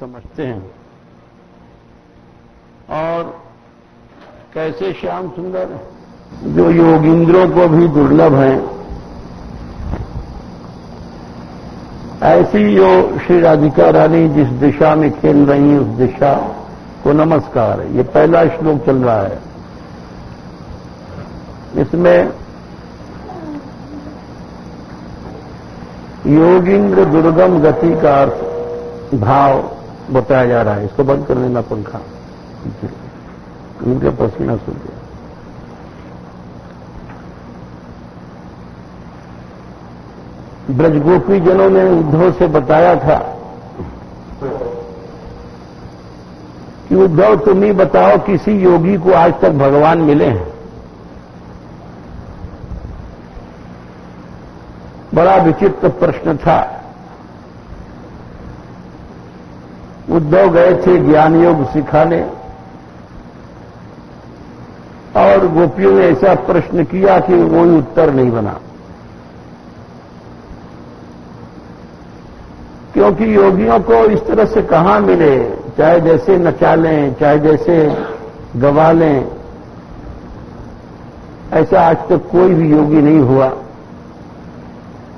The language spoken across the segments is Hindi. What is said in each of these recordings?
समझते हैं। और कैसे श्याम सुंदर जो योगींद्रों को भी दुर्लभ हैं, ऐसी जो श्री राधिका रानी जिस दिशा में खेल रही हैं उस दिशा को नमस्कार। ये पहला श्लोक चल रहा है। इसमें योगींद्र दुर्गम गति का अर्थ भाव बताया जा रहा है। इसको बंद कर देना पंखा, उनके पसीना सूख गया। ब्रजगोपी जनों ने उद्धव से बताया था कि उद्धव तुम ही बताओ किसी योगी को आज तक भगवान मिले हैं। बड़ा विचित्र प्रश्न था। उद्धव गए थे ज्ञान योग सिखाने और गोपियों ने ऐसा प्रश्न किया कि कोई उत्तर नहीं बना, क्योंकि योगियों को इस तरह से कहां मिले, चाहे जैसे नचा लें चाहे जैसे गवा लें, ऐसा आज तक कोई भी योगी नहीं हुआ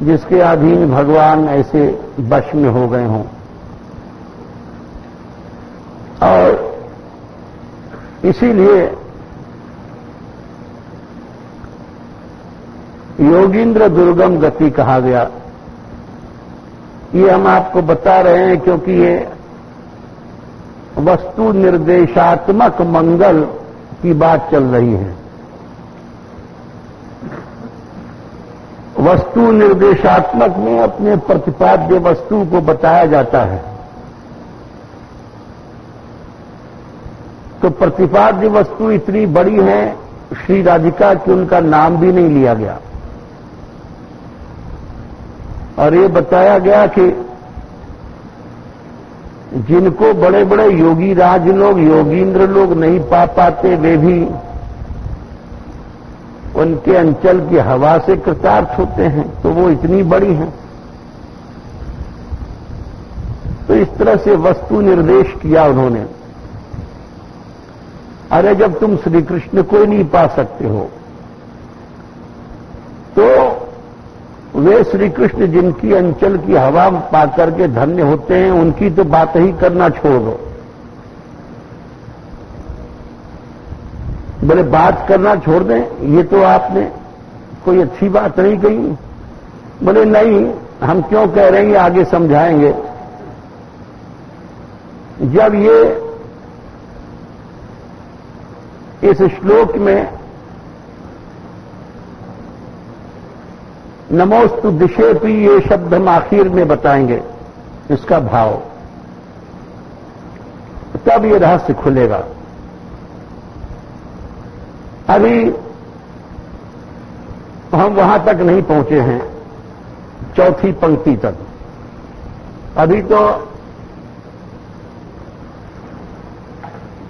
जिसके अधीन भगवान ऐसे वश में हो गए हों। और इसीलिए योगींद्र दुर्गम गति कहा गया। ये हम आपको बता रहे हैं क्योंकि ये वस्तु निर्देशात्मक मंगल की बात चल रही है। वस्तु निर्देशात्मक में अपने प्रतिपाद्य वस्तु को बताया जाता है। तो प्रतिपाद्य वस्तु इतनी बड़ी है श्री राधिका कि उनका नाम भी नहीं लिया गया। और ये बताया गया कि जिनको बड़े बड़े योगी राज लोग, योगींद्र लोग नहीं पा पाते, वे भी उनके अंचल की हवा से कृतार्थ होते हैं, तो वो इतनी बड़ी हैं। तो इस तरह से वस्तु निर्देश किया उन्होंने। अरे जब तुम श्री कृष्ण को ही नहीं पा सकते हो तो वे श्री कृष्ण जिनकी अंचल की हवा पाकर के धन्य होते हैं, उनकी तो बात ही करना छोड़ दो। बोले बात करना छोड़ दें, ये तो आपने कोई अच्छी बात नहीं कही। बोले नहीं, हम क्यों कह रहे हैं ये आगे समझाएंगे। जब ये इस श्लोक में नमोस्तु दिशेपि ये शब्द हम आखिर में बताएंगे इसका भाव, तब ये रहस्य खुलेगा। अभी हम वहां तक नहीं पहुंचे हैं, चौथी पंक्ति तक। अभी तो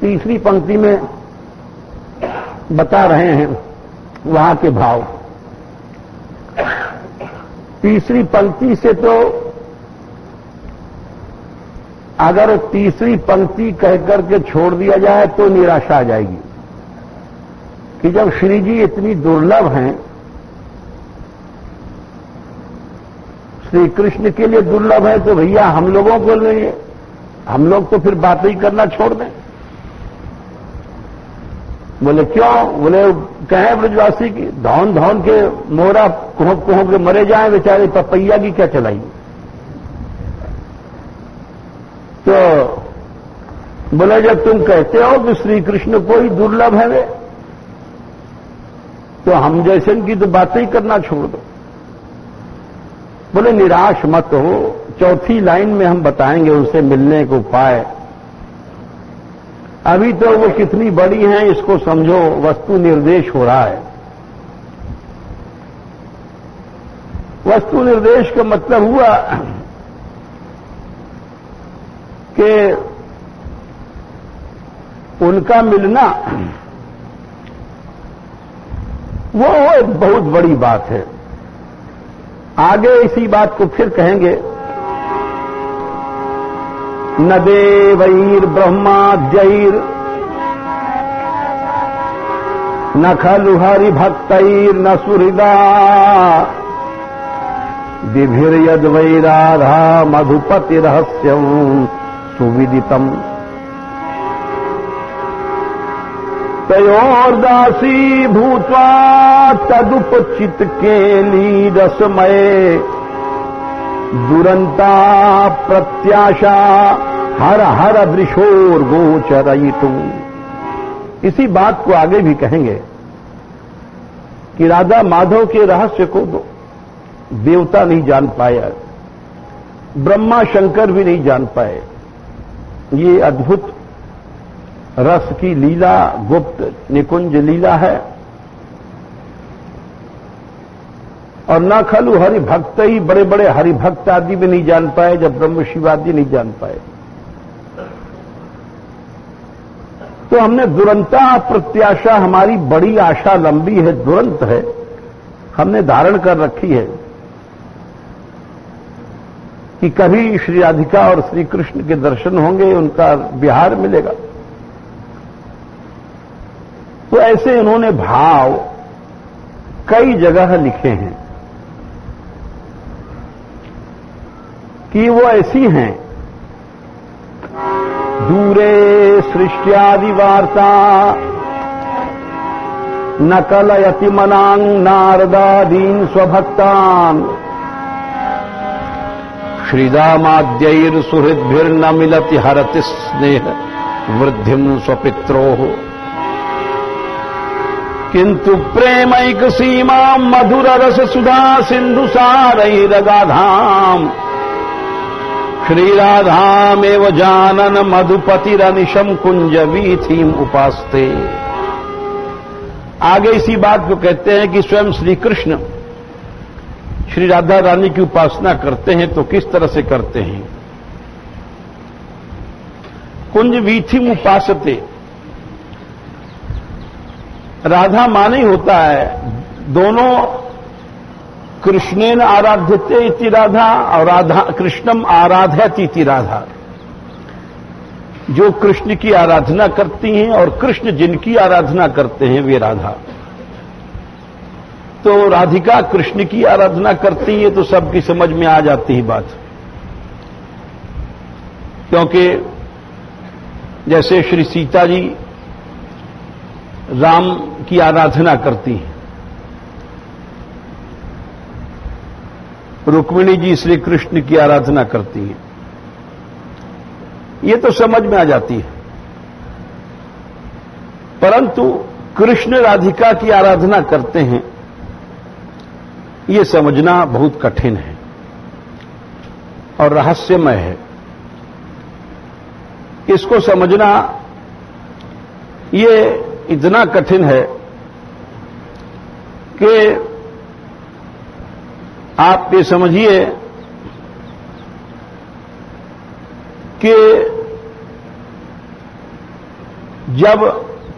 तीसरी पंक्ति में बता रहे हैं वहां के भाव। तीसरी पंक्ति से तो अगर तीसरी पंक्ति कहकर के छोड़ दिया जाए तो निराशा आ जाएगी कि जब श्री जी इतनी दुर्लभ हैं, श्री कृष्ण के लिए दुर्लभ है, तो भैया हम लोगों को लिए हम लोग तो फिर बात ही करना छोड़ दें। बोले क्यों? बोले कहें ब्रजवासी की धौन धौन के मोरा कुहक कुहक के मरे जाएं, बेचारे पपैया की क्या चलाई। तो बोले जब तुम कहते हो कि श्री कृष्ण को ही दुर्लभ है वे, तो हम जैसे की तो बातें ही करना छोड़ दो। बोले निराश मत हो, चौथी लाइन में हम बताएंगे उनसे मिलने को उपाय। अभी तो वो कितनी बड़ी हैं इसको समझो, वस्तु निर्देश हो रहा है। वस्तु निर्देश का मतलब हुआ कि उनका मिलना वो एक बहुत बड़ी बात है। आगे इसी बात को फिर कहेंगे न देवैर्ब्रह्माद्यैर् न खलु हरिभक्तैर्न सुहृदा विभिर्यद्वै राधा मधुपति रहस्यं सुविदितम् तयोर्दासी भूत्वा तदुपचित केली रसमये दुरंता प्रत्याशा हर हर वृषोर्गोचरयितुम्। इसी बात को आगे भी कहेंगे कि राधा माधव के रहस्य को देवता नहीं जान पाया, ब्रह्मा शंकर भी नहीं जान पाए। ये अद्भुत रस की लीला, गुप्त निकुंज लीला है। और न खलु हरिभक्त ही, बड़े बड़े हरिभक्त आदि भी नहीं जान पाए, जब ब्रह्म शिव आदि नहीं जान पाए। तो हमने दुरंता प्रत्याशा, हमारी बड़ी आशा लंबी है, दुरंत है, हमने धारण कर रखी है कि कभी श्री राधिका और श्री कृष्ण के दर्शन होंगे, उनका विहार मिलेगा। तो ऐसे इन्होंने भाव कई जगह लिखे हैं कि वो ऐसी हैं। दूरे सृष्ट्यादि वार्ता न कलयति मनांग नारदादीन स्वभक्तान श्रीदामाद्यैर सुहृद्भिर्न मिलति हरति स्नेह वृद्धिम स्वपित्रोः किंतु प्रेमैक सीमा मधुर रस सुधा सिंधु सारैरगाधाम श्रीराधामेव जानन मधुपतिरनिशम कुंज वीथीम उपास्ते। आगे इसी बात को कहते हैं कि स्वयं श्री कृष्ण श्री राधा रानी की उपासना करते हैं, तो किस तरह से करते हैं। कुंज वीथीम उपासते, राधा माने होता है दोनों कृष्णेन आराध्यते इति राधा और राधा कृष्णम आराध्यति इति राधा। जो कृष्ण की आराधना करती हैं और कृष्ण जिनकी आराधना करते हैं वे राधा। तो राधिका कृष्ण की आराधना करती है तो सबकी समझ में आ जाती है बात, क्योंकि जैसे श्री सीता जी राम की आराधना करती हैं, रुक्मिणी जी श्री कृष्ण की आराधना करती हैं, ये तो समझ में आ जाती है। परंतु कृष्ण राधिका की आराधना करते हैं, ये समझना बहुत कठिन है और रहस्यमय है। इसको समझना ये इतना कठिन है कि आप ये समझिए कि जब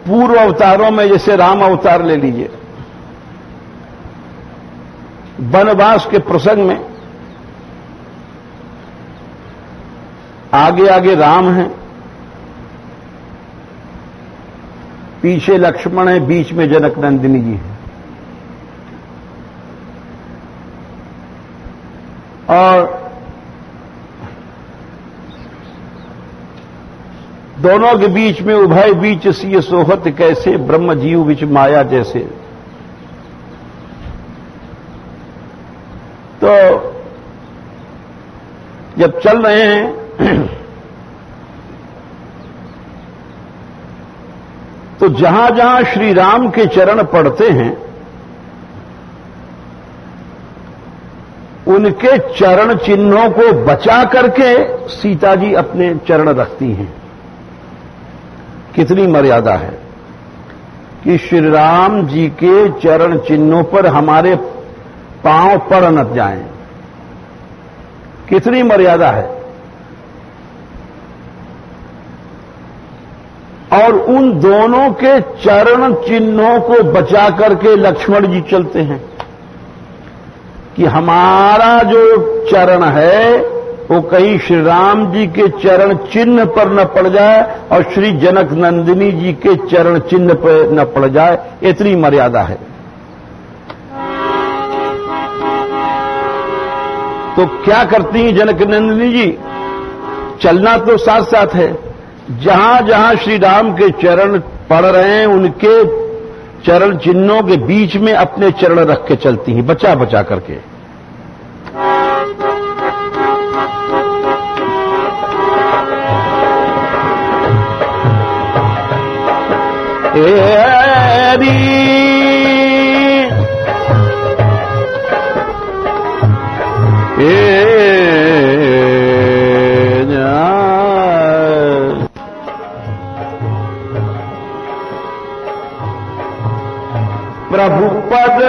पूर्व अवतारों में, जैसे राम अवतार ले लीजिए, वनवास के प्रसंग में आगे आगे राम हैं, पीछे लक्ष्मण है, बीच में जनक नंदिनी जी है। और दोनों के बीच में उभय बीच सिय सोहत कैसे ब्रह्म जीव विच माया जैसे। तो जब चल रहे हैं तो जहां जहां श्री राम के चरण पड़ते हैं उनके चरण चिन्हों को बचा करके सीता जी अपने चरण रखती हैं। कितनी मर्यादा है कि श्री राम जी के चरण चिन्हों पर हमारे पांव पड़ न जाएं। कितनी मर्यादा है। और उन दोनों के चरण चिन्हों को बचा करके लक्ष्मण जी चलते हैं कि हमारा जो चरण है वो कहीं श्री राम जी के चरण चिन्ह पर न पड़ जाए और श्री जनक नंदिनी जी के चरण चिन्ह पर न पड़ जाए, इतनी मर्यादा है। तो क्या करती हैं जनक नंदिनी जी? चलना तो साथ साथ है, जहां जहां श्री राम के चरण पड़ रहे हैं उनके चरण चिन्हों के बीच में अपने चरण रख के चलती हैं, बचा बचा करके। प्रभु पद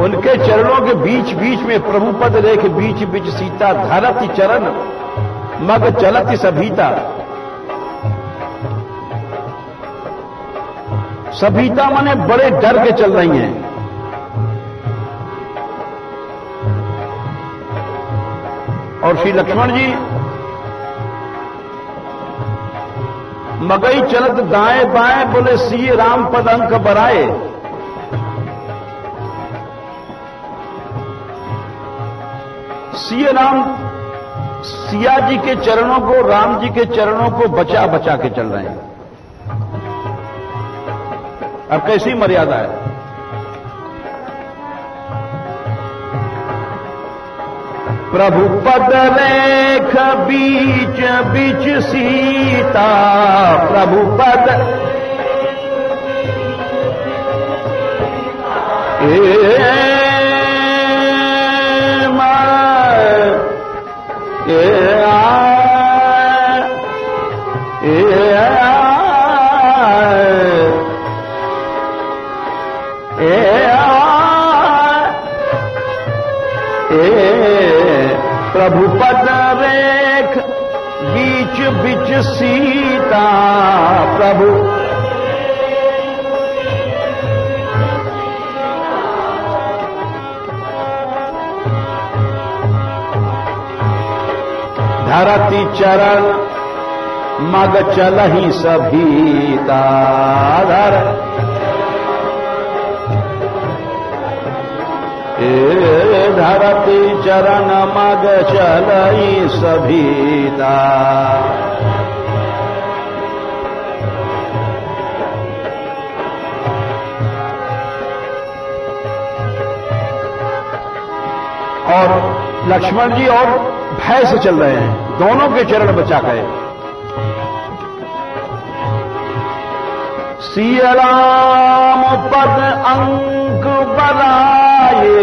उनके चरणों के बीच बीच में प्रभु पद रेख बीच बीच सीता, धरती चरण मग चलती सभीता। सभीता माने बड़े डर के चल रही हैं। और श्री लक्ष्मण जी मगई चलत दाएं बाएं, बोले सिए राम पद अंक बराए। सिए राम, सिया जी के चरणों को, राम जी के चरणों को बचा बचा के चल रहे हैं। अब कैसी मर्यादा है? प्रभु पद रेख बीच बीच सीता, प्रभु पद प्रभु पद रेख बीच बीच सीता, प्रभु धरती चरण मग चलहि सभीता। धरती चरण मग चलहि सभीता। और लक्ष्मण जी और भय से चल रहे हैं, दोनों के चरण बचा गए। सिया राम पद अंक बराए,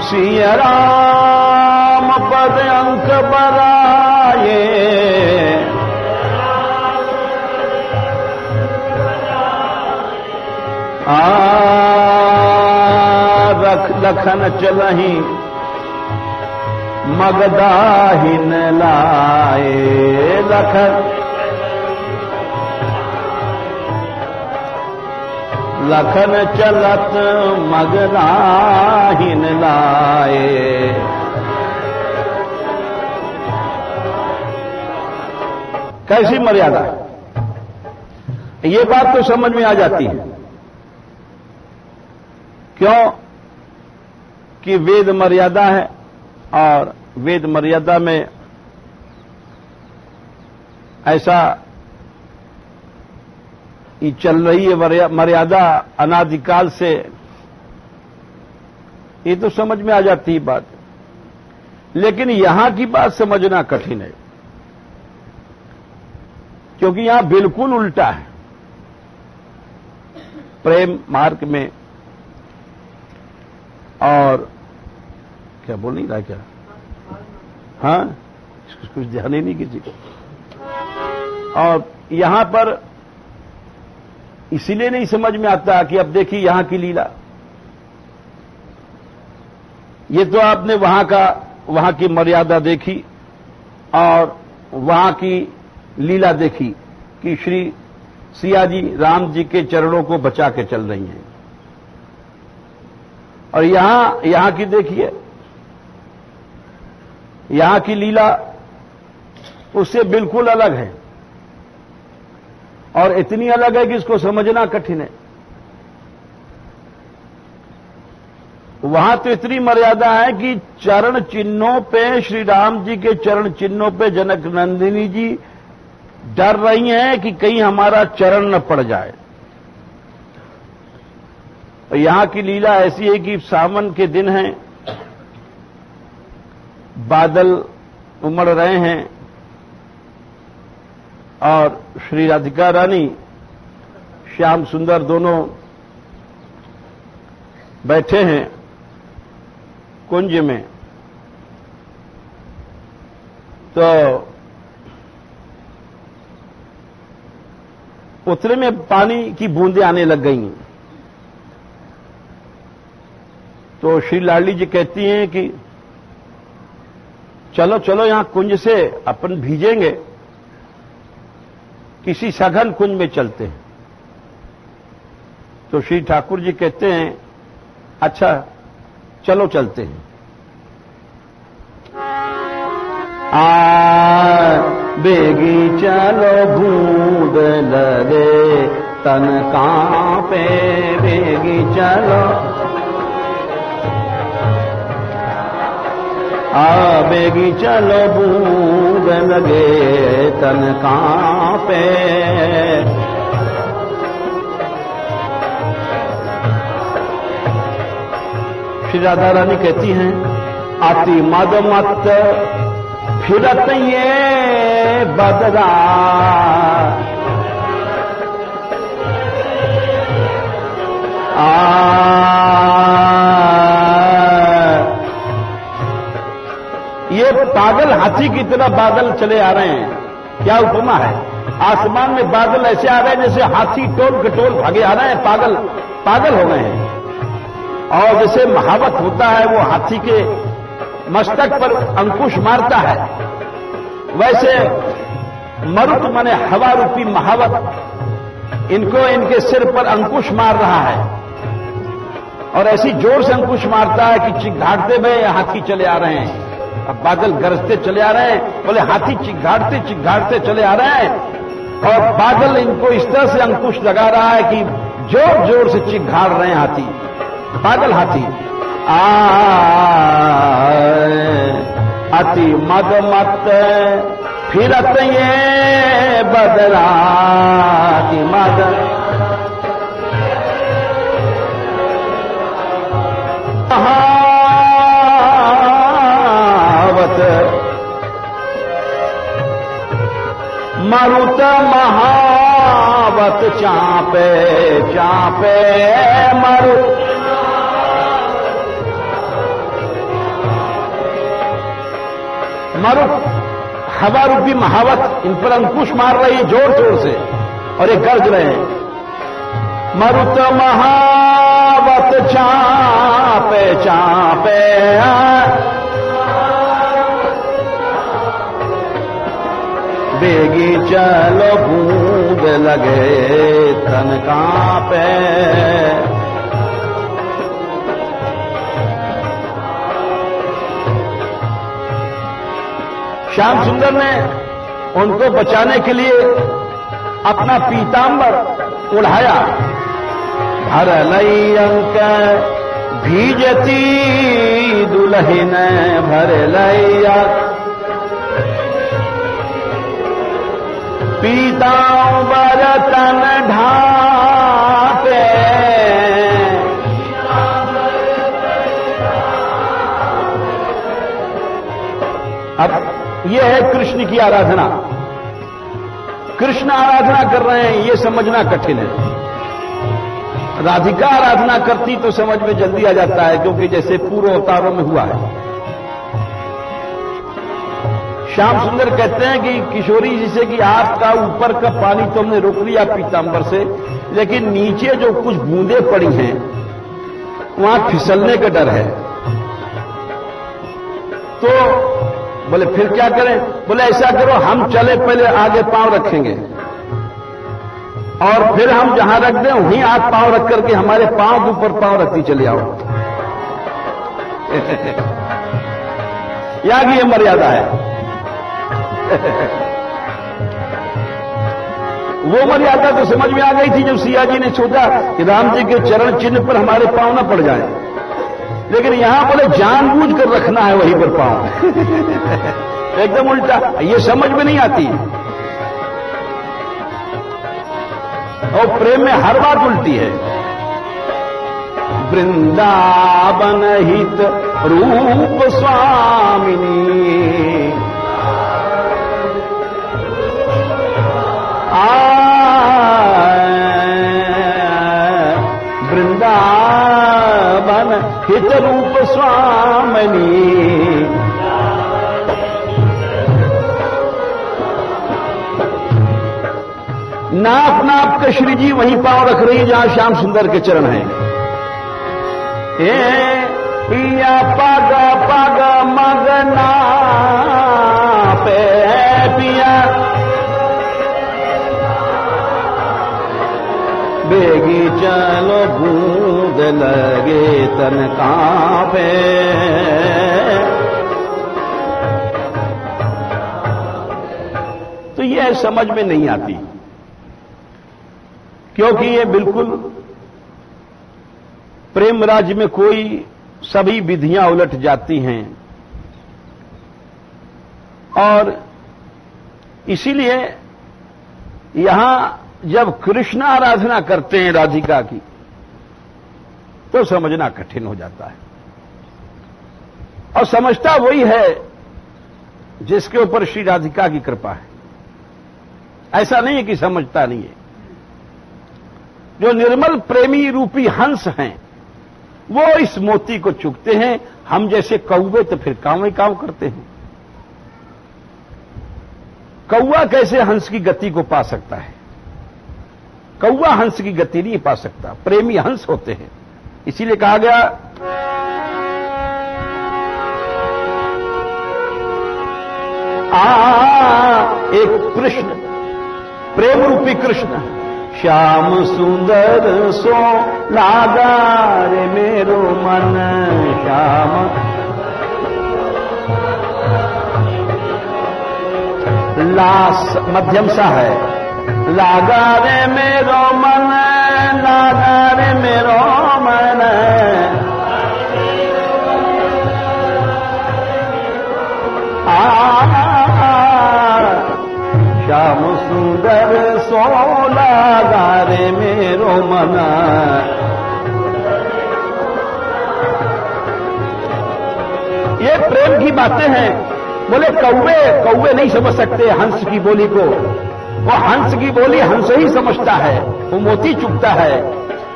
सिया राम पद अंक बराए। लखन चलहि मगदाहिन लाए। लखन चलत मगदाहिन लाए। कैसी मर्यादा है? ये बात तो समझ में आ जाती है। क्यों? कि वेद मर्यादा है और वेद मर्यादा में ऐसा ये चल रही है मर्यादा अनादिकाल से, ये तो समझ में आ जाती है बात। लेकिन यहां की बात समझना कठिन है, क्योंकि यहां बिल्कुल उल्टा है। प्रेम मार्ग में और क्या बोल नहीं रहा क्या? हाँ, कुछ ध्यान ही नहीं किसी को। और यहां पर इसीलिए नहीं समझ में आता कि अब देखिए यहां की लीला। ये तो आपने वहां की मर्यादा देखी और वहां की लीला देखी कि श्री सिया जी राम जी के चरणों को बचा के चल रही हैं। और यहां की देखिए, यहां की लीला उससे बिल्कुल अलग है और इतनी अलग है कि इसको समझना कठिन है। वहां तो इतनी मर्यादा है कि चरण चिन्हों पे, श्री राम जी के चरण चिन्हों पे जनक नंदिनी जी डर रही हैं कि कहीं हमारा चरण न पड़ जाए। और यहां की लीला ऐसी है कि सावन के दिन हैं, बादल उमड़ रहे हैं और श्री राधिका रानी, श्याम सुंदर दोनों बैठे हैं कुंज में। तो उतने में पानी की बूंदें आने लग गई। तो श्री लाडली जी कहती हैं कि चलो चलो यहां कुंज से अपन भीजेंगे, किसी सघन कुंज में चलते हैं। तो श्री ठाकुर जी कहते हैं अच्छा चलो चलते हैं। बेगी चलो बूंद लगे तन कांपे, बेगी चलो बेगी चलो बूंद लगे तन कांपे। श्री राधा रानी कहती हैं अति मद मत फिरत ये बदरा, ये पागल हाथी की तरह बादल चले आ रहे हैं। क्या उपमा है, आसमान में बादल ऐसे आ रहे हैं जैसे हाथी टोल कटोल भागे आ रहे हैं, पागल हो गए हैं। और जैसे महावत होता है वो हाथी के मस्तक पर अंकुश मारता है, वैसे मरुत माने हवा रूपी महावत इनको इनके सिर पर अंकुश मार रहा है। और ऐसी जोर से अंकुश मारता है कि चिघाड़ते हुए हाथी चले आ रहे हैं। अब बादल गरजते चले आ रहे हैं, बोले हाथी चिघाड़ते चले आ रहे हैं। और बादल इनको इस तरह से अंकुश लगा रहा है कि जोर जोर से चिघाड़ रहे हैं हाथी, बादल हाथी। अति मद मत फिरत ये बदला, अति मद महावत मरुत महावत चापे मरुत मरुत हवा रूपी महावत इन पर अंकुश मार रही है जोर जोर से और ये गरज रहे हैं। मरुत महावत चापे बेगी चलो बूंद लगे तन कांपे। श्याम सुंदर ने उनको बचाने के लिए अपना पीतांबर उड़ाया। भर लई अंक भीजती दुल्हन, भर लैया पीतांबर तन ढापे। अब यह है कृष्ण की आराधना। कृष्ण आराधना कर रहे हैं ये समझना कठिन है। राधिका आराधना करती तो समझ में जल्दी आ जाता है, क्योंकि जैसे पूर्व अवतारों में हुआ है। श्याम सुंदर कहते हैं कि किशोरी जी से कि आपका ऊपर का पानी तो हमने रोक लिया पीतांबर से, लेकिन नीचे जो कुछ बूंदें पड़ी हैं वहां फिसलने का डर है। तो बोले फिर क्या करें? बोले ऐसा करो, हम चले पहले आगे पांव रखेंगे और फिर हम जहां रख दें वहीं आप पांव रख करके हमारे पांव के ऊपर पांव रखती चले आओ। यहाँ की ये मर्यादा है। वो मर्यादा तो समझ में आ गई थी जब सिया जी ने सोचा कि राम जी के चरण चिन्ह पर हमारे पांव ना पड़ जाए, लेकिन यहां बोले जानबूझ कर रखना है वहीं पर पांव। एकदम उल्टा, ये समझ में नहीं आती। और प्रेम में हर बात उल्टी है। वृंदावन हित रूप स्वामिनी वृंदावन हित रूप स्वामिनी। नाप नाप के श्री जी वहीं पांव रख रही जहां श्याम सुंदर के चरण हैं। पिया पग पग मगना पे पिया बेगी चलो बूंद लगे तन कांपे। तो यह समझ में नहीं आती, क्योंकि ये बिल्कुल प्रेम राज्य में कोई सभी विधियां उलट जाती हैं। और इसीलिए यहां जब कृष्ण आराधना करते हैं राधिका की तो समझना कठिन हो जाता है। और समझता वही है जिसके ऊपर श्री राधिका की कृपा है। ऐसा नहीं है कि समझता नहीं है। जो निर्मल प्रेमी रूपी हंस हैं वो इस मोती को चुगते हैं। हम जैसे कौवे तो फिर कांव ही कांव करते हैं। कौवा कैसे हंस की गति को पा सकता है? कौवा हंस की गति नहीं पा सकता, प्रेमी हंस होते हैं। इसीलिए कहा गया एक कृष्ण, प्रेम रूपी कृष्ण, श्याम सुंदर सो लागा रे मेरो मन। श्याम लास मध्यम सा है। लागा रे मेरो मन, लागा रे मेरो मन। श्याम सुंदर सो लागा रे मेरो मन। ये प्रेम की बातें हैं। बोले कौवे नहीं समझ सकते हंस की बोली को। वो हंस की बोली हंस ही समझता है, वो मोती चुगता है।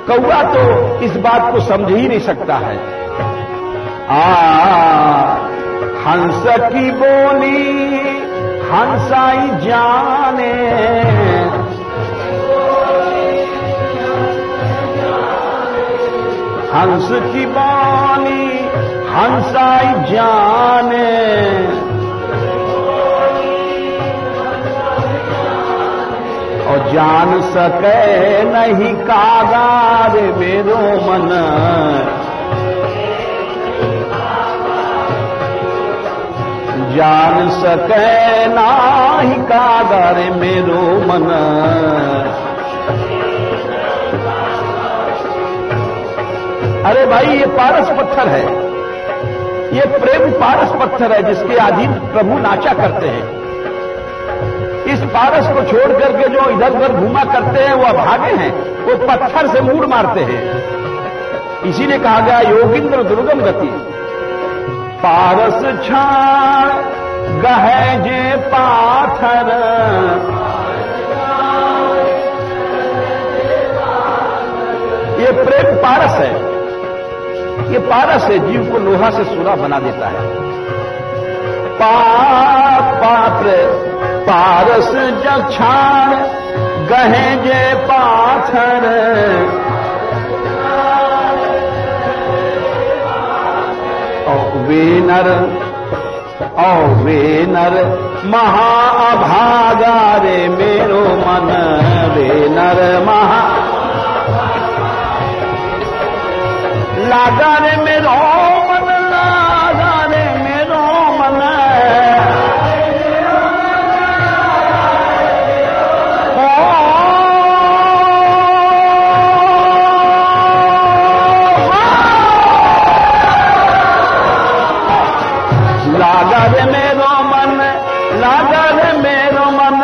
कौवा तो इस बात को समझ ही नहीं सकता है। हंस की बोली हंसाई जाने, हंस की बोली हंसाई जाने। और जान सके नहीं कागार मेरो मन। जान सके नाही कागार मेरो मन। अरे भाई ये पारस पत्थर है, ये प्रेम पारस पत्थर है जिसके अधीन प्रभु नाचा करते हैं। इस पारस को छोड़ करके जो इधर उधर घूमा करते हैं वो अभागे हैं, वो पत्थर से मूड़ मारते हैं। इसीलिए कहा गया योगिंद्र दुर्गम गति। पारस छाण गहे जे पाथर, ये प्रेम पारस है। ये पारस है, जीव को लोहा से सूरा बना देता है। पात्र पारस जब छाण गहे जे पाथर। वे नर और वे नर महाअभागा रे मेरो मन, वे नर महा लागा रे मेरो मन, लागा रे मेरो मन, लागा रे मेरो मन, लागा रे मेरो मन,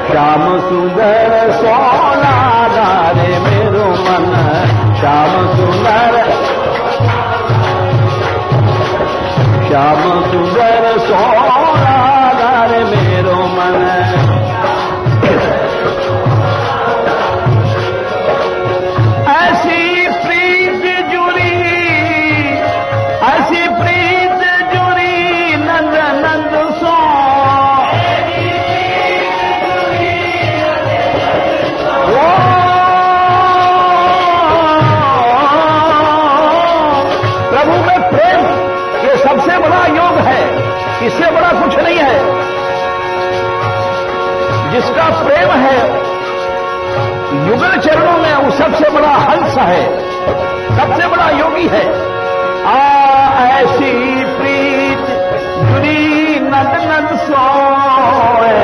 श्याम सुंदर सोना रे मेरो मन, श्याम सुंदर, श्याम सुंदर सोना रे मेरो मन। ऐसी प्रीत जुड़ी, ऐसी प्रीत जुड़ी नंद नंद सो, प्रभु में प्रेम ये सबसे बड़ा योग है, इससे बड़ा कुछ नहीं है। जिसका प्रेम है युगल चरणों में वो सबसे बड़ा हंस है, सबसे बड़ा योगी है। ऐसी प्रीत जुड़ी नद नद सोए,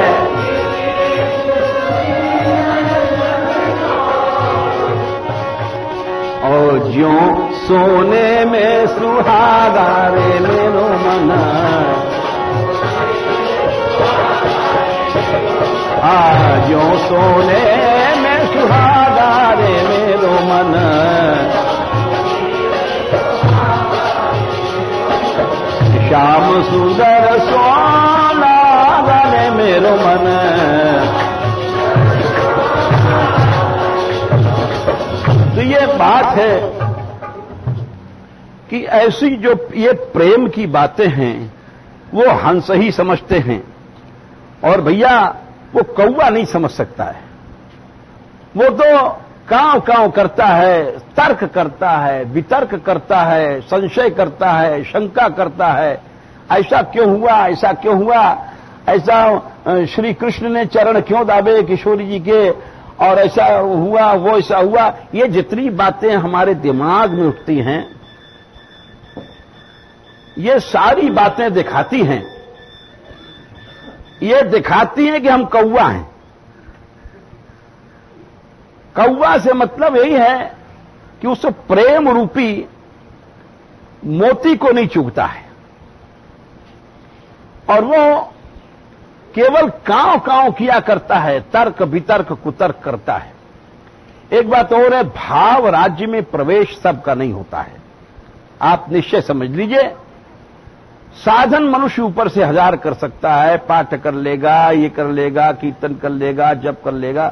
और ज्यों सोने में सुहागा रे मेरो मन, ज्यों सोने में सुहागा रे मेरो मन, श्याम सुंदर सोना रे मेरो मन। तो ये बात है कि ऐसी जो ये प्रेम की बातें हैं वो हंस ही समझते हैं, और भैया वो कौवा नहीं समझ सकता है। वो तो कांव कांव करता है, तर्क करता है, वितर्क करता है, संशय करता है, शंका करता है, ऐसा क्यों हुआ, ऐसा क्यों हुआ, ऐसा श्री कृष्ण ने चरण क्यों दाबे किशोरी जी के, और ऐसा हुआ, वो ऐसा हुआ। ये जितनी बातें हमारे दिमाग में उठती हैं ये सारी बातें दिखाती हैं, ये दिखाती हैं कि हम कौवा हैं। कौवा से मतलब यही है कि उस प्रेम रूपी मोती को नहीं चुभता है, और वो केवल कांव कांव किया करता है, तर्क वितर्क कुतर्क करता है। एक बात और है, भाव राज्य में प्रवेश सबका नहीं होता है। आप निश्चय समझ लीजिए, साधन मनुष्य ऊपर से 1000 कर सकता है, पाठ कर लेगा, ये कर लेगा, कीर्तन कर लेगा, जप कर लेगा,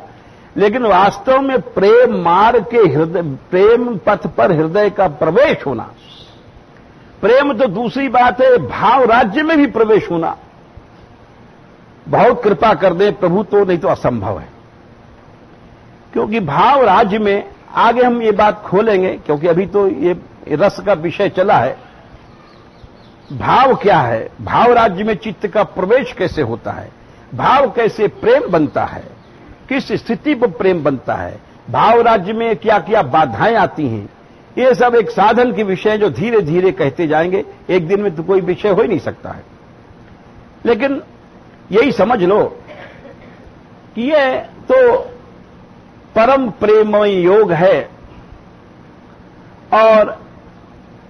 लेकिन वास्तव में प्रेम मार्ग के हृदय, प्रेम पथ पर हृदय का प्रवेश होना, प्रेम तो दूसरी बात है, भाव राज्य में भी प्रवेश होना बहुत कृपा कर दे प्रभु, तो नहीं तो असंभव है। क्योंकि भाव राज्य में आगे हम ये बात खोलेंगे, क्योंकि अभी तो ये रस का विषय चला है। भाव क्या है, भाव राज्य में चित्त का प्रवेश कैसे होता है, भाव कैसे प्रेम बनता है, किस स्थिति पर प्रेम बनता है, भाव राज्य में क्या क्या बाधाएं आती हैं, ये सब एक साधन के विषय जो धीरे धीरे कहते जाएंगे। एक दिन में तो कोई विषय हो ही नहीं सकता है, लेकिन यही समझ लो कि ये तो परम प्रेममय योग है, और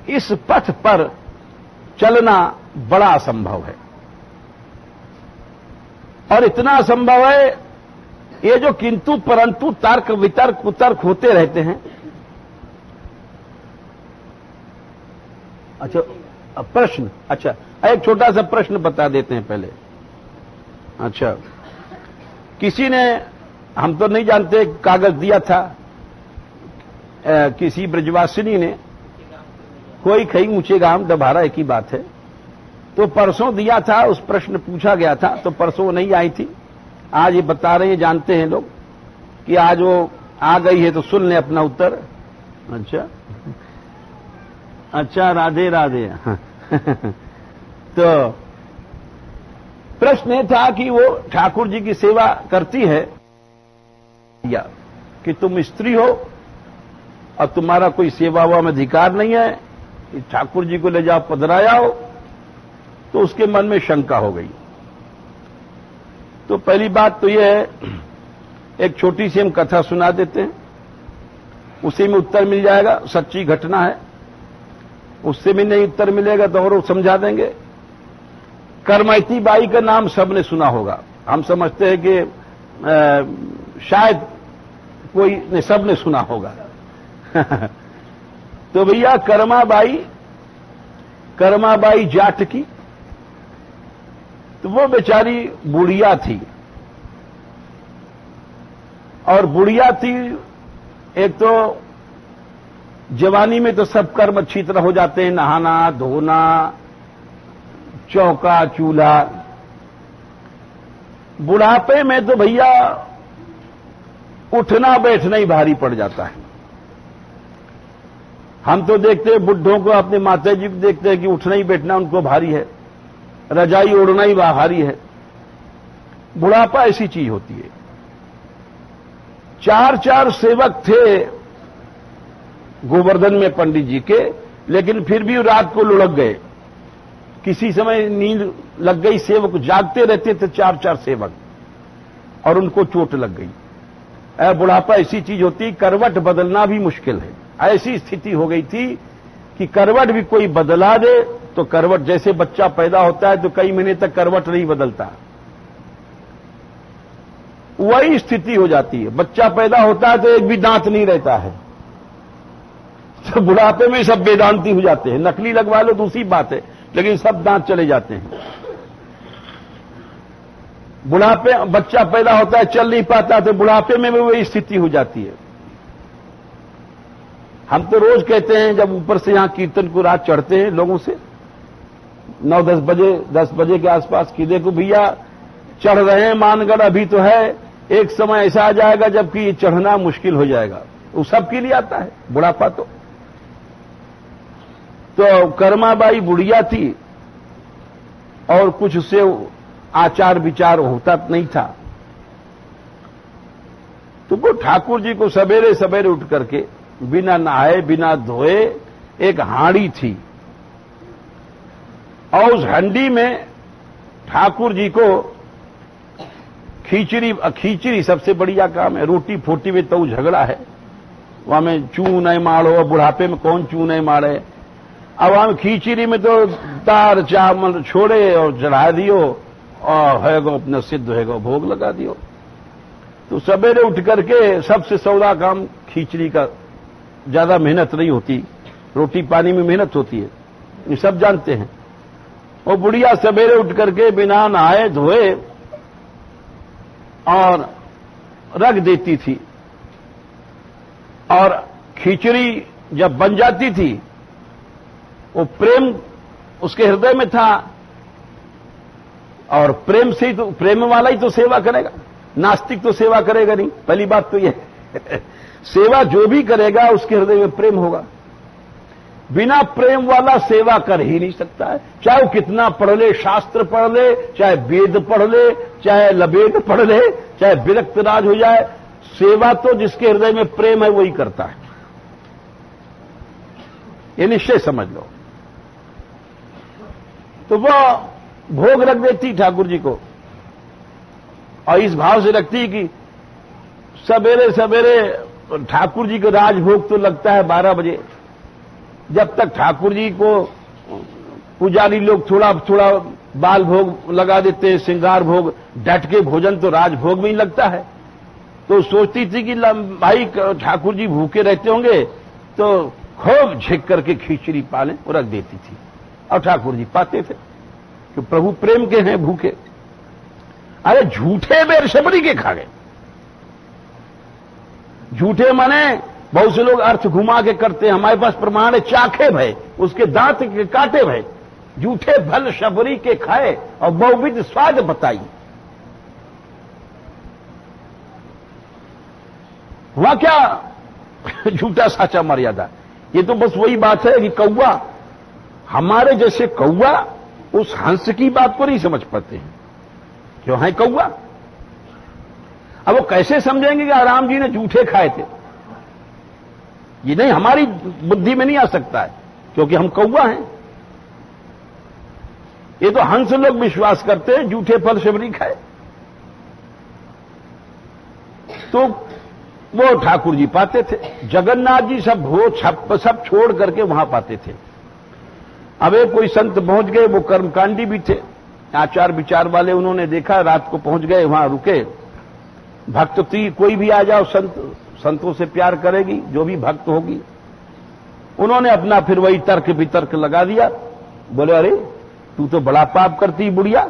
इस पथ पर चलना बड़ा असंभव है। और इतना असंभव है, ये जो किंतु परंतु तर्क वितर्क कुतर्क होते रहते हैं। अच्छा प्रश्न, अच्छा एक छोटा सा प्रश्न बता देते हैं पहले। अच्छा, किसी ने, हम तो नहीं जानते, कागज दिया था किसी ब्रजवासिनी ने, कोई कहीं ऊंचे गांव दभारा एक ही बात है, तो परसों दिया था, उस प्रश्न पूछा गया था, तो परसों नहीं आई थी। आज ये बता रहे हैं, जानते हैं लोग कि आज वो आ गई है, तो सुन लें अपना उत्तर। अच्छा, अच्छा, राधे राधे। तो प्रश्न ये था कि वो ठाकुर जी की सेवा करती है या कि तुम स्त्री हो और तुम्हारा कोई सेवा हुआ में अधिकार नहीं है, ठाकुर जी को ले जाओ पधराया हो। तो उसके मन में शंका हो गई। तो पहली बात तो यह है, एक छोटी सी हम कथा सुना देते हैं, उसी में उत्तर मिल जाएगा। सच्ची घटना है, उससे भी नहीं उत्तर मिलेगा तो और समझा देंगे। करमैती बाई का नाम सबने सुना होगा। हम समझते हैं कि शायद कोई ने, सबने सुना होगा। तो भैया कर्माबाई जाट की, तो वो बेचारी बुढ़िया थी। और बुढ़िया थी, एक तो जवानी में तो सब कर्म अच्छी तरह हो जाते हैं, नहाना धोना, चौका चूल्हा। बुढ़ापे में तो भैया उठना बैठना ही भारी पड़ जाता है। हम तो देखते हैं बुढ़ों को, अपने माता जी को देखते हैं कि उठना ही बैठना उनको भारी है, रजाई ओढ़ना ही भारी है। बुढ़ापा ऐसी चीज होती है। 4 सेवक थे गोवर्धन में पंडित जी के, लेकिन फिर भी रात को लुढ़क गए। किसी समय नींद लग गई, सेवक जागते रहते थे 4 सेवक, और उनको चोट लग गई। बुढ़ापा ऐसी चीज होती, करवट बदलना भी मुश्किल है। ऐसी स्थिति हो गई थी कि करवट भी कोई बदला दे तो करवट, जैसे बच्चा पैदा होता है तो कई महीने तक करवट नहीं बदलता, वही स्थिति हो जाती है। बच्चा पैदा होता है तो एक भी दांत नहीं रहता है। तो बुढ़ापे में सब वेदांती हो जाते हैं। नकली लगवा लो दूसरी बात है, लेकिन सब दांत चले जाते हैं। बुढ़ापे, बच्चा पैदा होता है चल नहीं पाता, तो बुढ़ापे में भी वही स्थिति हो जाती है। हम तो रोज कहते हैं, जब ऊपर से यहां कीर्तन को रात चढ़ते हैं लोगों से 9-10 बजे, 10 बजे के आसपास, कि देखो भैया चढ़ रहे हैं मानगढ़, अभी तो है, एक समय ऐसा आ जाएगा जबकि ये चढ़ना मुश्किल हो जाएगा। वो सबके लिए आता है बुढ़ापा। तो कर्माबाई बुढ़िया थी और कुछ उससे आचार विचार होता नहीं था। तो वो ठाकुर जी को सवेरे सवेरे उठ करके बिना नहाए बिना धोए एक हांडी थी, और उस हंडी में ठाकुर जी को खींचड़ी सबसे बढ़िया काम है। रोटी फोटी में तो झगड़ा है, वहां में चू नहीं मारो, बुढ़ापे में कौन चू नहीं मारे। अब वहां खींचड़ी में तो दाल चावल छोड़े और चढ़ा दियो, और है गो अपना सिद्ध है गो, भोग लगा दियो। तो सवेरे उठ करके सबसे सौदा काम खींचड़ी का, ज्यादा मेहनत नहीं होती, रोटी पानी में मेहनत होती है, ये सब जानते हैं। वो बुढ़िया सवेरे उठ करके बिना नहाए धोए और रख देती थी, और खिचड़ी जब बन जाती थी, वो प्रेम उसके हृदय में था, और प्रेम से ही तो, प्रेम वाला ही तो सेवा करेगा, नास्तिक तो सेवा करेगा नहीं। पहली बात तो यह सेवा जो भी करेगा उसके हृदय में प्रेम होगा। बिना प्रेम वाला सेवा कर ही नहीं सकता है, चाहे वो कितना पढ़ ले, शास्त्र पढ़ ले, चाहे वेद पढ़ ले, चाहे लवेद पढ़ ले, चाहे विरक्त राज हो जाए, सेवा तो जिसके हृदय में प्रेम है वही करता है। ये निश्चय समझ लो। तो वह भोग रख देती ठाकुर जी को, और इस भाव से रखती कि सवेरे सवेरे ठाकुर जी को राजभोग तो लगता है 12 बजे। जब तक ठाकुर जी को पुजारी लोग थोड़ा थोड़ा बाल भोग लगा देते हैं, श्रृंगार भोग, डट के भोजन तो राजभोग में ही लगता है। तो सोचती थी कि भाई ठाकुर जी भूखे रहते होंगे तो खूब झिक करके खिचड़ी पाले और रख देती थी, और ठाकुर जी पाते थे कि प्रभु प्रेम के हैं भूखे। अरे झूठे बेर शबरी के खा गए। झूठे माने बहुत से लोग अर्थ घुमा के करते हैं, हमारे पास प्रमाण है, चाखे भय उसके दांत के काटे भय, झूठे फल शबरी के खाए और बहुविध स्वाद बताई। हुआ क्या? झूठा साचा मर्यादा। ये तो बस वही बात है कि कौवा, हमारे जैसे कौवा उस हंस की बात को नहीं समझ पाते हैं, क्यों है कौवा। अब वो कैसे समझेंगे कि राम जी ने जूठे खाए थे, ये नहीं, हमारी बुद्धि में नहीं आ सकता है, क्योंकि हम कौवा हैं। ये तो हंस लोग विश्वास करते हैं जूठे फल शबरी खाए। तो वो ठाकुर जी पाते थे, जगन्नाथ जी सब भोग सब छोड़ करके वहां पाते थे। अब एक कोई संत पहुंच गए, वो कर्मकांडी भी थे, आचार विचार वाले, उन्होंने देखा, रात को पहुंच गए, वहां रुके। भक्त थी, कोई भी आ जाओ संतों से प्यार करेगी, जो भी भक्त होगी। उन्होंने अपना फिर वही तर्क वितर्क लगा दिया। बोले अरे तू तो बड़ा पाप करती बुढ़िया,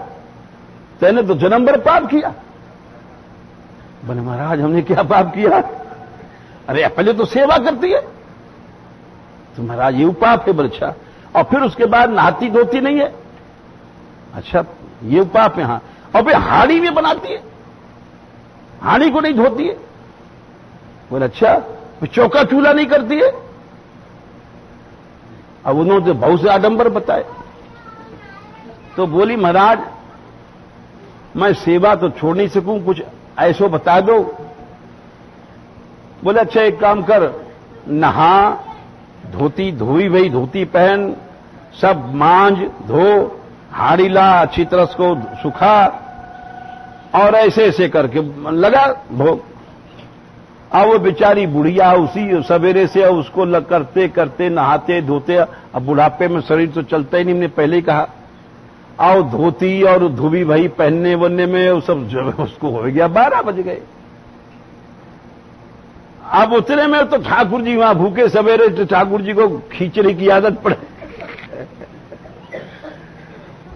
तेने तो जन्म भर पाप किया। बोले महाराज हमने क्या पाप किया? अरे पहले तो सेवा करती है। तो महाराज ये पाप है। बोले अच्छा, और फिर उसके बाद नहाती धोती नहीं है। अच्छा ये पाप है। हाँ, और फिर हाड़ी भी बनाती है, हाड़ी को नहीं धोती है। बोले अच्छा, फिर चौका चूल्हा नहीं करती है। अब उन्होंने बहुत से आडंबर बताए। तो बोली महाराज मैं सेवा तो छोड़ नहीं सकूं, कुछ ऐसो बता दो। बोले अच्छा एक काम कर, नहा, धोती धोई भई धोती पहन, सब मांझ धो, हाड़ी ला, अच्छी तरह को सुखा, और ऐसे ऐसे करके लगा भोग। अब वो बेचारी बुढ़िया उसी सवेरे से उसको करते करते नहाते धोते, अब बुढ़ापे में शरीर तो चलता ही नहीं, हमने पहले ही कहा। और धोती और धोबी भाई पहनने वनने में वो सब जो उसको हो गया 12 बज गए। अब उतने में तो ठाकुर जी वहां भूखे सवेरे, तो ठाकुर जी को खींचने की आदत पड़े।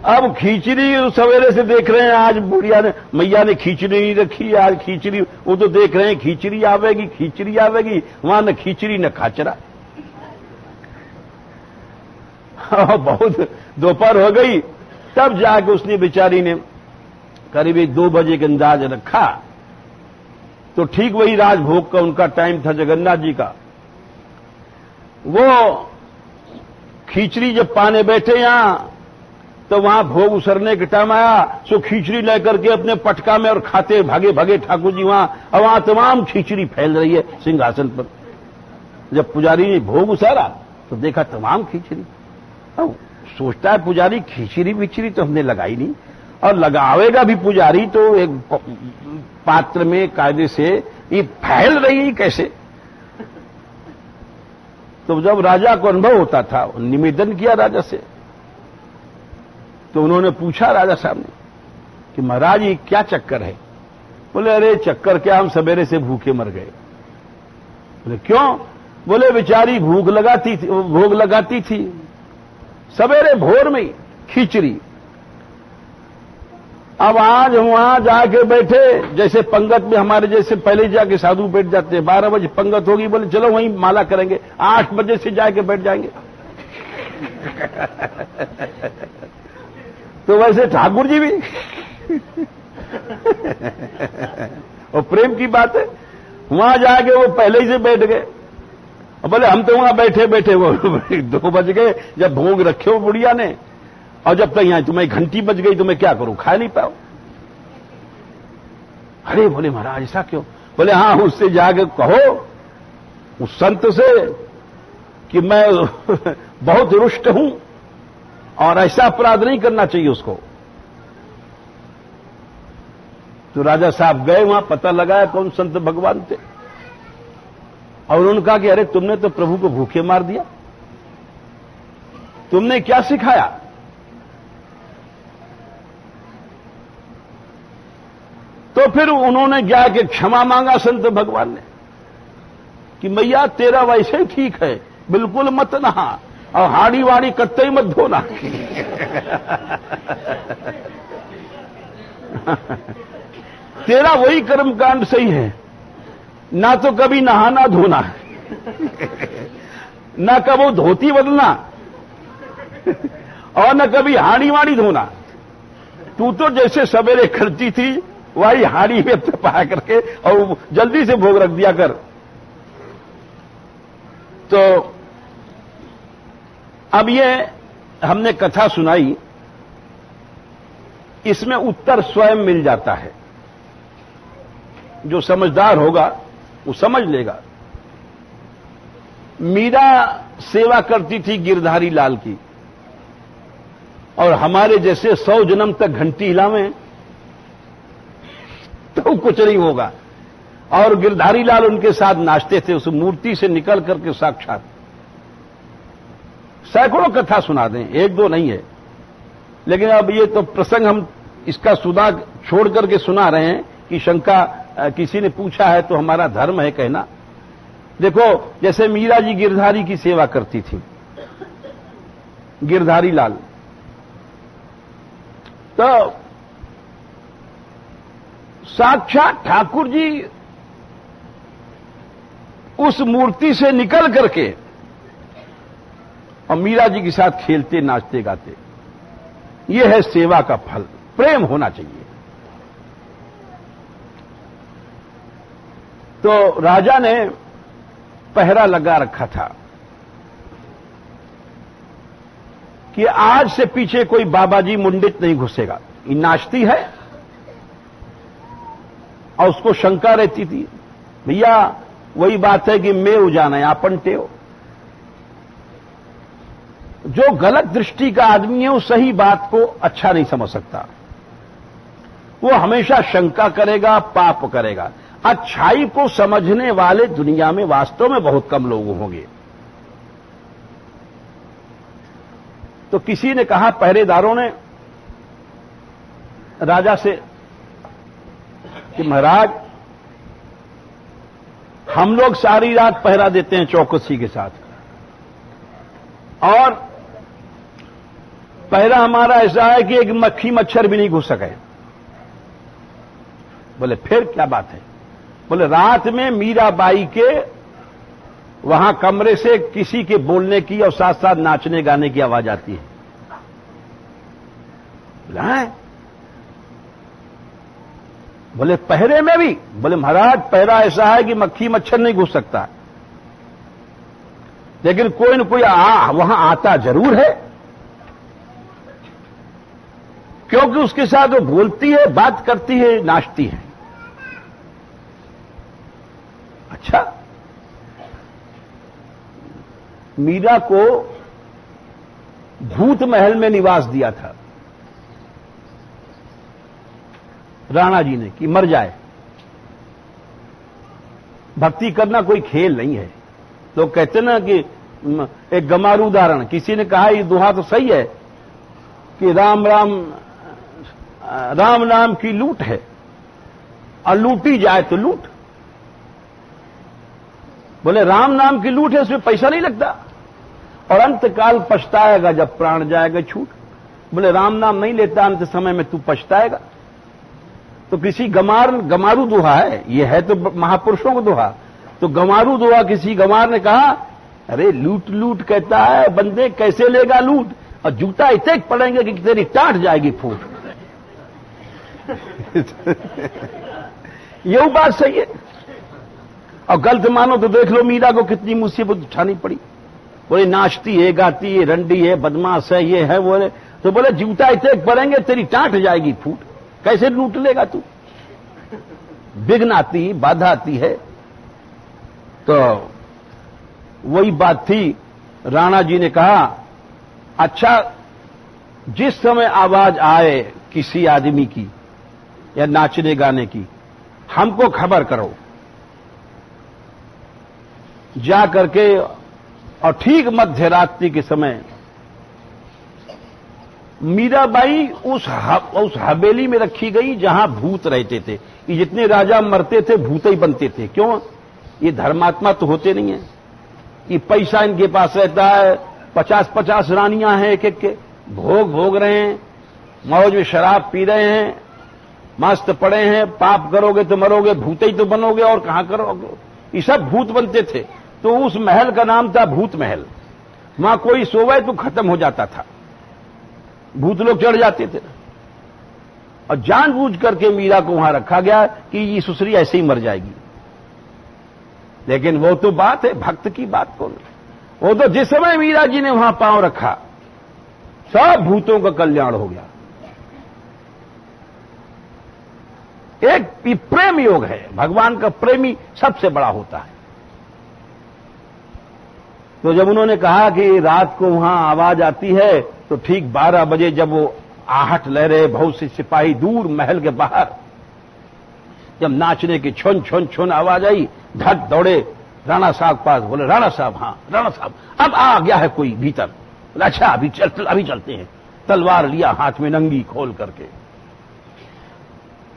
अब खींचड़ी सवेरे से देख रहे हैं, आज बुढ़िया ने मैया ने खींचड़ी नहीं रखी, आज खींचड़ी, वो तो देख रहे हैं खींचड़ी आवेगी खींचड़ी आवेगी, वहां न खींचड़ी न खाचरा। बहुत दोपहर हो गई, तब जाके उसने बेचारी ने करीब 2 बजे के अंदाज रखा। तो ठीक वही राजभोग का उनका टाइम था जगन्नाथ जी का। वो खींचड़ी जब पाने बैठे यहां, तो वहां भोग उसरने के टाइम आया, सो खींचड़ी लेकर के अपने पटका में और खाते भागे भागे ठाकुर जी वहां, और वहां तमाम खींचड़ी फैल रही है सिंहासन पर। जब पुजारी ने भोग उसारा तो देखा तमाम खींचड़ी। अब सोचता है पुजारी खींचड़ी बिचड़ी तो हमने लगाई नहीं, और लगावेगा भी पुजारी तो एक पात्र में कायदे से, ये फैल रही है कैसे? तो जब राजा को अनुभव होता था, निवेदन किया राजा से। तो उन्होंने पूछा राजा साहब ने कि महाराज ये क्या चक्कर है? बोले अरे चक्कर क्या, हम सवेरे से भूखे मर गए। बोले क्यों? बोले बेचारी भूख लगाती थी, भोग लगाती थी सवेरे भोर में खींचड़ी। अब आज वहां जाके बैठे, जैसे पंगत में हमारे जैसे पहले जाके साधु बैठ जाते हैं, 12 बजे पंगत होगी, बोले चलो वहीं माला करेंगे, 8 बजे से जाके बैठ जाएंगे। तो वैसे ठाकुर जी भी और प्रेम की बात है, वहां जाके वो पहले ही से बैठ गए। बोले हम तो वहां बैठे बैठे वो 2 बज गए, जब भोग रखे हो बुढ़िया ने, और जब तक यहां तुम्हें घंटी बज गई तो मैं क्या करूं, खा नहीं पाऊं। अरे बोले महाराज ऐसा क्यों? बोले हाँ, उससे जाके कहो उस संत से कि मैं बहुत रुष्ट हूं और ऐसा अपराध नहीं करना चाहिए उसको। तो राजा साहब गए वहां, पता लगाया कौन संत भगवान थे, और उन्होंने कहा कि अरे तुमने तो प्रभु को भूखे मार दिया, तुमने क्या सिखाया? तो फिर उन्होंने जाके क्षमा मांगा संत भगवान ने कि मैया तेरा वैसे ही ठीक है, बिल्कुल मत नहा, और हाड़ी वाड़ी कत्ते ही मत धोना। तेरा वही कर्मकांड सही है, ना तो कभी नहाना धोना, ना कभी धोती बदलना, और न कभी हाड़ी वाड़ी धोना। तू तो जैसे सवेरे करती थी वही हाड़ी में तपा करके और जल्दी से भोग रख दिया कर। तो अब ये हमने कथा सुनाई, इसमें उत्तर स्वयं मिल जाता है। जो समझदार होगा वो समझ लेगा। मीरा सेवा करती थी गिरधारी लाल की, और हमारे जैसे 100 जन्म तक घंटी हिलावें तो कुछ नहीं होगा। और गिरधारी लाल उनके साथ नाचते थे, उस मूर्ति से निकल करके साक्षात। सैकड़ों कथा सुना दें, एक दो नहीं है। लेकिन अब ये तो प्रसंग हम इसका सुधा छोड़ करके सुना रहे हैं कि शंका किसी ने पूछा है तो हमारा धर्म है कहना। देखो, जैसे मीरा जी गिरधारी की सेवा करती थी, गिरधारी लाल, तो साक्षात ठाकुर जी उस मूर्ति से निकल करके और मीरा जी के साथ खेलते नाचते गाते। यह है सेवा का फल। प्रेम होना चाहिए। तो राजा ने पहरा लगा रखा था कि आज से पीछे कोई बाबाजी मुंडित नहीं घुसेगा। ये नाचती है, और उसको शंका रहती थी, भैया वही बात है कि मैं उजाना है आपन टेव। जो गलत दृष्टि का आदमी है वो सही बात को अच्छा नहीं समझ सकता। वो हमेशा शंका करेगा, पाप करेगा। अच्छाई को समझने वाले दुनिया में वास्तव में बहुत कम लोग होंगे। तो किसी ने कहा, पहरेदारों ने राजा से कि महाराज, हम लोग सारी रात पहरा देते हैं चौकसी के साथ, और पहरा हमारा ऐसा है कि एक मक्खी मच्छर भी नहीं घुस सके। बोले फिर क्या बात है? बोले रात में मीराबाई के वहां कमरे से किसी के बोलने की और साथ साथ नाचने गाने की आवाज आती है। बोले पहरे में भी? बोले महाराज पहरा ऐसा है कि मक्खी मच्छर नहीं घुस सकता, लेकिन कोई न कोई वहां आता जरूर है, क्योंकि उसके साथ वो बोलती है, बात करती है, नाचती है। अच्छा, मीरा को भूत महल में निवास दिया था राणा जी ने कि मर जाए। भक्ति करना कोई खेल नहीं है। लोग कहते ना कि एक गमारू उदाहरण, किसी ने कहा ये दोहा तो सही है कि राम राम राम नाम की लूट है, और लूटी जाए तो लूट। बोले राम नाम की लूट है, उसमें पैसा नहीं लगता, और अंतकाल पछताएगा जब प्राण जाएगा छूट। बोले राम नाम नहीं लेता अंत समय में तू पछताएगा। तो किसी गमारू दोहा है, ये है तो महापुरुषों को दोहा। तो गमारू दोहा किसी गमार ने कहा, अरे लूट लूट कहता है बंदे, कैसे लेगा लूट, और जूता इतने पड़ेंगे कि तेरी टाट जाएगी फूट। ये बात सही है। और गलत मानो तो देख लो मीरा को कितनी मुसीबत उठानी पड़ी। बोले नाचती है, गाती है, रंडी है, बदमाश है, ये है वो है। तो बोले जूता इतने पड़ेंगे तेरी टाट जाएगी फूट, कैसे लूट लेगा तू। विघ्न आती, बाधा आती है। तो वही बात थी। राणा जी ने कहा, अच्छा जिस समय आवाज आए किसी आदमी की या नाचने गाने की, हमको खबर करो। जा करके, और ठीक मध्य रात्रि के समय मीराबाई उस हवेली में रखी गई जहां भूत रहते थे। ये जितने राजा मरते थे भूत ही बनते थे। क्यों? ये धर्मात्मा तो होते नहीं है। ये पैसा इनके पास रहता है, 50-50 रानियां हैं, एक एक के भोग रहे हैं, मौज में शराब पी रहे हैं, मस्त पड़े हैं। पाप करोगे तो मरोगे, भूत ही तो बनोगे, और कहां करोगे। ये सब भूत बनते थे। तो उस महल का नाम था भूत महल। वहां कोई सोवे तो खत्म हो जाता था, भूत लोग चढ़ जाते थे। और जानबूझ करके मीरा को वहां रखा गया कि ये सुसरी ऐसे ही मर जाएगी। लेकिन वो तो बात है भक्त की बात को। वो तो जिस समय मीरा जी ने वहां पांव रखा सब भूतों का कल्याण हो गया। एक प्रेम योग है, भगवान का प्रेमी सबसे बड़ा होता है। तो जब उन्होंने कहा कि रात को वहां आवाज आती है, तो ठीक 12 बजे जब वो आहट ले रहे बहुत से सिपाही दूर महल के बाहर, जब नाचने की छुन छुन छुन आवाज आई, धट दौड़े राणा साहब पास। बोले राणा साहब, हाँ राणा साहब, अब आ गया है कोई भीतर। बोले अच्छा अभी चलते हैं। तलवार लिया हाथ में नंगी खोल करके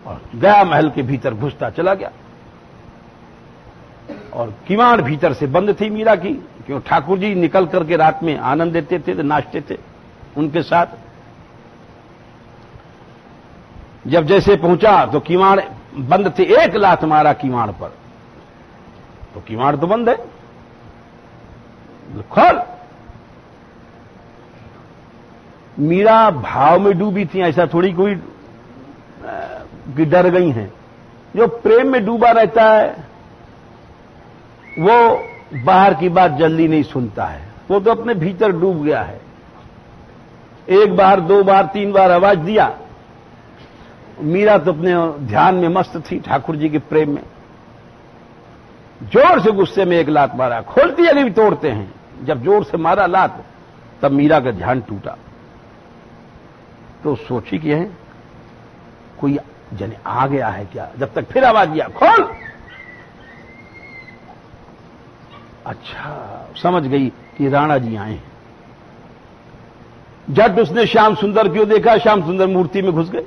और गया महल के भीतर, घुसता चला गया। और किवाड़ भीतर से बंद थी मीरा की, क्यों ठाकुर जी निकल करके रात में आनंद देते थे, नाचते थे उनके साथ। जब जैसे पहुंचा तो किवाड़ बंद थे, एक लात मारा किवाड़ पर, तो किवाड़ तो बंद है, खोल। मीरा भाव में डूबी थी, ऐसा थोड़ी कोई कि डर गई हैं। जो प्रेम में डूबा रहता है वो बाहर की बात जल्दी नहीं सुनता है, वो तो अपने भीतर डूब गया है। एक बार, 2 बार, 3 बार आवाज दिया। मीरा तो अपने ध्यान में मस्त थी, ठाकुर जी के प्रेम में। जोर से गुस्से में एक लात मारा, खोलती है भी तोड़ते हैं। जब जोर से मारा लात, तब मीरा का ध्यान टूटा। तो सोची कि है कोई जने आ गया है क्या, जब तक फिर आवाज दिया खोल। अच्छा समझ गई कि राणा जी आए हैं। झट उसने श्याम सुंदर क्यों देखा, श्याम सुंदर मूर्ति में घुस गए।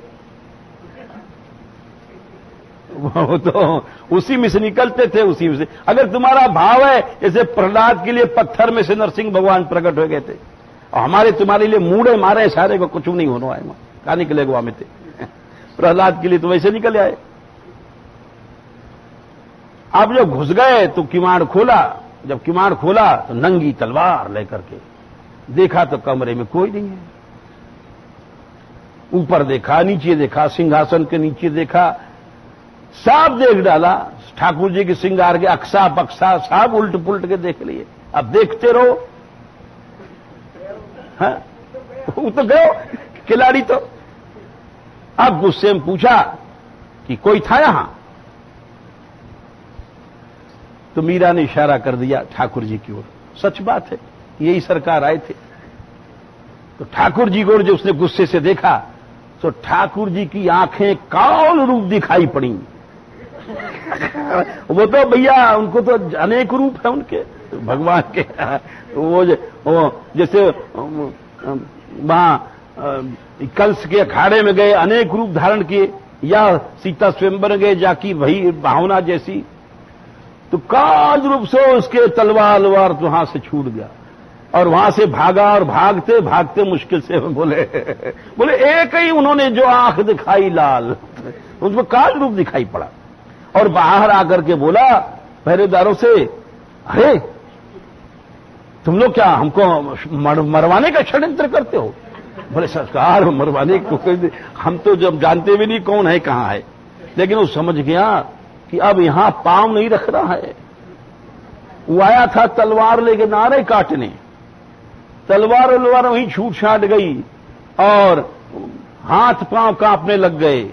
वो तो उसी में से निकलते थे, उसी में से। अगर तुम्हारा भाव है जैसे प्रहलाद के लिए पत्थर में से नरसिंह भगवान प्रकट हो गए थे, और हमारे तुम्हारे लिए मूड़े मारे सारे को, कुछ नहीं होना है, कहा निकले गुआ में थे। प्रहलाद के लिए तो वैसे निकल आए। अब जब घुस गए तो किवाड़ खोला। जब किवाड़ खोला तो नंगी तलवार लेकर के देखा तो कमरे में कोई नहीं है। ऊपर देखा, नीचे देखा, सिंहासन के नीचे देखा, सब देख डाला। ठाकुर जी के श्रृंगार के अक्सा बक्सा सब उल्ट पुलट के देख लिए। अब देखते रहो। हाँ? वो तो गयो खिलाड़ी। तो अब गुस्से में पूछा कि कोई था यहां? तो मीरा ने इशारा कर दिया ठाकुर जी की ओर। सच बात है, यही सरकार आए थे। तो ठाकुर जी को जब उसने गुस्से से देखा तो ठाकुर जी की आंखें काल रूप दिखाई पड़ी। वो तो भैया उनको तो अनेक रूप है उनके भगवान के। वो जैसे वहां कंस के अखाड़े में गए, अनेक रूप धारण किए, या सीता स्वयंवर गए जाकी वही भावना जैसी। तो काल रूप से उसके तलवार तो वहां से छूट गया और वहां से भागा। और भागते भागते मुश्किल से बोले एक ही उन्होंने जो आंख दिखाई लाल, उसको काल रूप दिखाई पड़ा। और बाहर आकर के बोला पहरेदारों से, अरे तुम लोग क्या हमको मरवाने का षड्यंत्र करते हो? बोले सरकार मरवाने को हम तो जब जानते भी नहीं कौन है कहां है। लेकिन वो समझ गया कि अब यहां पांव नहीं रख रहा है। वो आया था तलवार लेके नारे काटने, तलवार वहीं छूट छाट गई और हाथ पांव कांपने लग गए।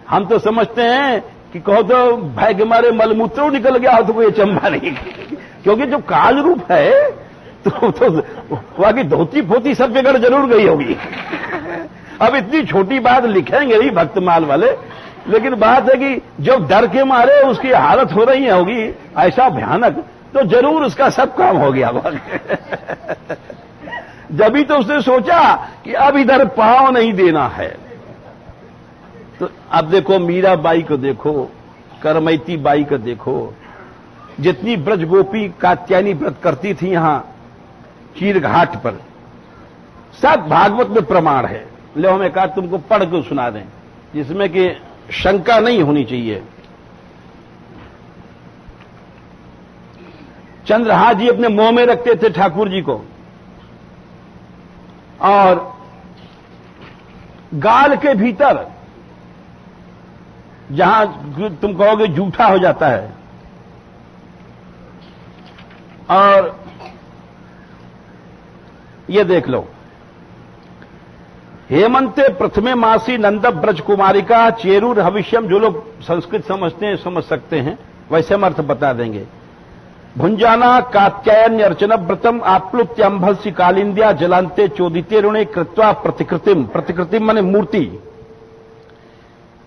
हम तो समझते हैं कि कहो तो भय के मारे मलमूत्र निकल गया हो तो कोई अचंभा नहीं, क्योंकि जो काल रूप है तो वहां की धोती पोती सब जगह जरूर गई होगी। अब इतनी छोटी बात लिखेंगे नहीं भक्तमाल वाले, लेकिन बात है कि जब डर के मारे उसकी हालत हो रही होगी ऐसा भयानक, तो जरूर उसका सब काम हो गया। जब तो उसने सोचा कि अब इधर पांव नहीं देना है। तो अब देखो मीरा बाई को देखो, करमैती बाई को देखो, जितनी ब्रज गोपी कात्यायनी व्रत करती थी यहां चीर घाट पर, सब भागवत में प्रमाण है। ले हमें कहा तुमको पढ़ के सुना दें जिसमें कि शंका नहीं होनी चाहिए। चंद्रहास जी अपने मुंह में रखते थे ठाकुर जी को, और गाल के भीतर जहां तुम कहोगे जूठा हो जाता है, और ये देख लो, हेमंते प्रथमे मासी नंद ब्रज कुमारिका चेरूर हविष्यम। जो लोग संस्कृत समझते हैं समझ सकते हैं, वैसे हम अर्थ बता देंगे। भुंजाना कात्यायन अर्चन व्रतम आप्लुप्त्यंभसी कालिंद्या जलांते चोदिते ऋणे कृत्वा प्रतिकृतिम। प्रतिकृतिम माने मूर्ति